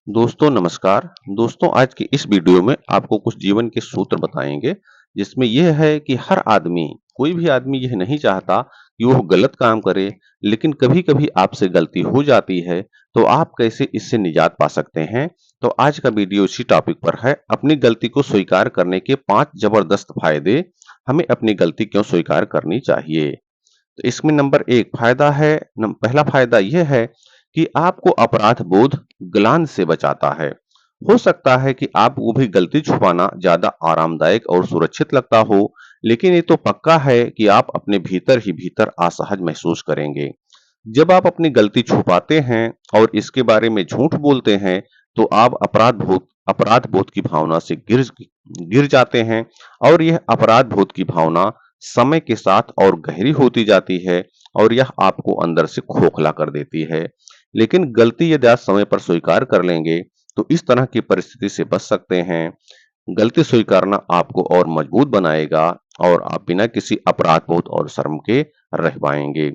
दोस्तों नमस्कार। दोस्तों आज की इस वीडियो में आपको कुछ जीवन के सूत्र बताएंगे जिसमें यह है कि हर आदमी कोई भी आदमी यह नहीं चाहता कि वो गलत काम करे, लेकिन कभी-कभी आपसे गलती हो जाती है तो आप कैसे इससे निजात पा सकते हैं। तो आज का वीडियो इसी टॉपिक पर है, अपनी गलती को स्वीकार करने के 5 जबरदस्त फायदे। हमें अपनी गलती क्यों स्वीकार करनी चाहिए। तो इसमें नंबर 1 फायदा है, पहला फायदा यह है कि आपको अपराध बोध ग्लानि से बचाता है। हो सकता है कि आपको भी गलती छुपाना ज्यादा आरामदायक और सुरक्षित लगता हो, लेकिन ये तो पक्का है कि आप अपने भीतर ही भीतर असहज महसूस करेंगे। जब आप अपनी गलती छुपाते हैं और इसके बारे में झूठ बोलते हैं, तो आप अपराध बोध की भावना से गिर गिर जाते हैं और यह अपराध बोध की भावना समय के साथ और गहरी होती जाती है और यह आपको अंदर से खोखला कर देती है। लेकिन गलती यदि आप समय पर स्वीकार कर लेंगे, तो इस तरह की परिस्थिति से बच सकते हैं। गलती स्वीकारना आपको और मजबूत बनाएगा और आप बिना किसी अपराध बोध और शर्म के रह पाएंगे।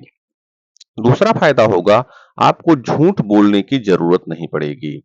दूसरा फायदा होगा, आपको झूठ बोलने की जरूरत नहीं पड़ेगी।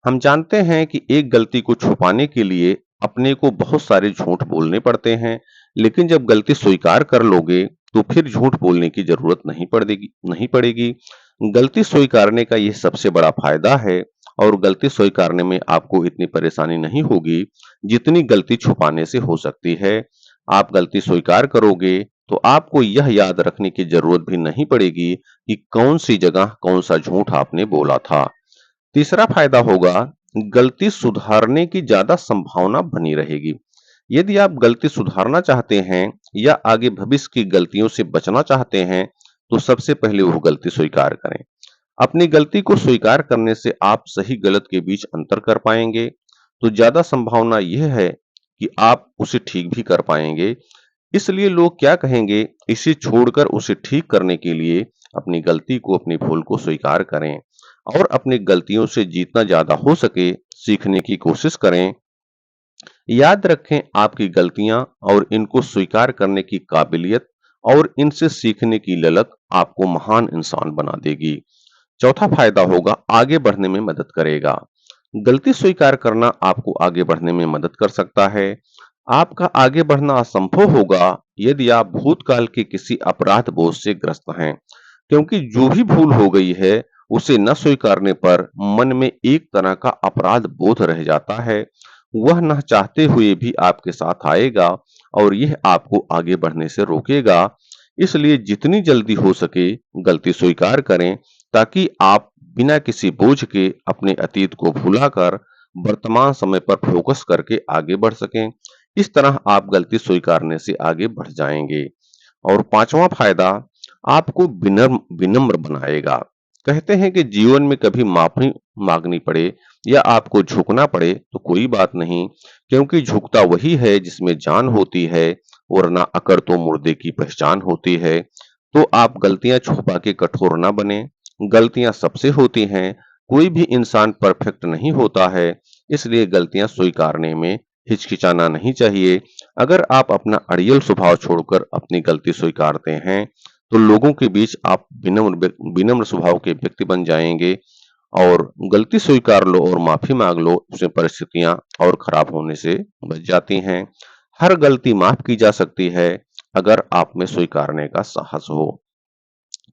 हम जानते हैं कि एक गलती को छुपाने के लिए अपने को बहुत सारे झूठ बोलने पड़ते हैं, लेकिन जब गलती स्वीकार कर लोगे, तो फिर झूठ बोलने की जरूरत नहीं पड़ेगी। गलती स्वीकारने का ये सबसे बड़ा फायदा है और गलती स्वीकारने में आपको इतनी परेशानी नहीं होगी, जितनी गलती छुपाने से हो सकती है। आप गलती स्वीकार करोगे, तो आपको यह याद रखने की जरूरत भी नहीं पड़ेगी कि कौन सी जगह कौन सा झूठ आपने बोला था। तीसरा फायदा होगा, गलती सुधारने की ज्यादा संभावना बनी रहेगी। यदि आप गलती सुधारना चाहते हैं या आगे भविष्य की गलतियों से बचना चाहते हैं, तो सबसे पहले वो गलती स्वीकार करें। अपनी गलती को स्वीकार करने से आप सही गलत के बीच अंतर कर पाएंगे, तो ज्यादा संभावना यह है कि आप उसे ठीक भी कर पाएंगे। इसलिए लोग क्या कहेंगे, इसे छोड़कर उसे ठीक करने के लिए अपनी गलती को, अपनी भूल को स्वीकार करें और अपनी गलतियों से जितना ज्यादा हो सके सीखने की कोशिश करें। याद रखें, आपकी गलतियां और इनको स्वीकार करने की काबिलियत और इनसे सीखने की ललक आपको महान इंसान बना देगी। चौथा फायदा होगा, आगे बढ़ने में मदद करेगा। गलती स्वीकार करना आपको आगे बढ़ने में मदद कर सकता है। आपका आगे बढ़ना असंभव होगा यदि आप भूतकाल के किसी अपराध बोझ से ग्रस्त हैं, क्योंकि जो भी भूल हो गई है, उसे न स्वीकारने पर मन में एक तरह का अपराध बोध रह जाता है। वह न चाहते हुए भी आपके साथ आएगा और यह आपको आगे बढ़ने से रोकेगा। इसलिए जितनी जल्दी हो सके गलती स्वीकार करें, ताकि आप बिना किसी बोझ के अपने अतीत को भुलाकर वर्तमान समय पर फोकस करके आगे बढ़ सकें। इस तरह आप गलती स्वीकारने से आगे बढ़ जाएंगे। और पांचवा फायदा, आपको विनम्र विनम्र बनाएगा। कहते हैं कि जीवन में कभी माफी मांगनी पड़े या आपको झुकना पड़े तो कोई बात नहीं, क्योंकि झुकता वही है जिसमें जान होती है, वरना अकड़ तो मुर्दे की पहचान होती है। तो आप गलतियां छुपा के कठोर ना बने। गलतियां सबसे होती हैं, कोई भी इंसान परफेक्ट नहीं होता है, इसलिए गलतियां स्वीकारने में हिचकिचाना नहीं चाहिए। अगर आप अपना अड़ियल स्वभाव छोड़कर अपनी गलती स्वीकारते हैं, तो लोगों के बीच आप विनम्र स्वभाव के व्यक्ति बन जाएंगे और गलती स्वीकार लो और माफी मांग लो, उसमें परिस्थितियां और खराब होने से बच जाती हैं। हर गलती माफ की जा सकती है, अगर आप में स्वीकारने का साहस हो।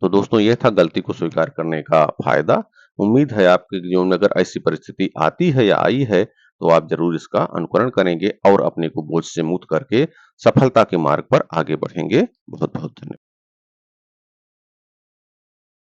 तो दोस्तों, यह था गलती को स्वीकार करने का फायदा। उम्मीद है आपके जीवन में अगर ऐसी परिस्थिति आती है या आई है, तो आप जरूर इसका अनुकरण करेंगे और अपने को बोझ से मुक्त करके सफलता के मार्ग पर आगे बढ़ेंगे। बहुत बहुत धन्यवाद।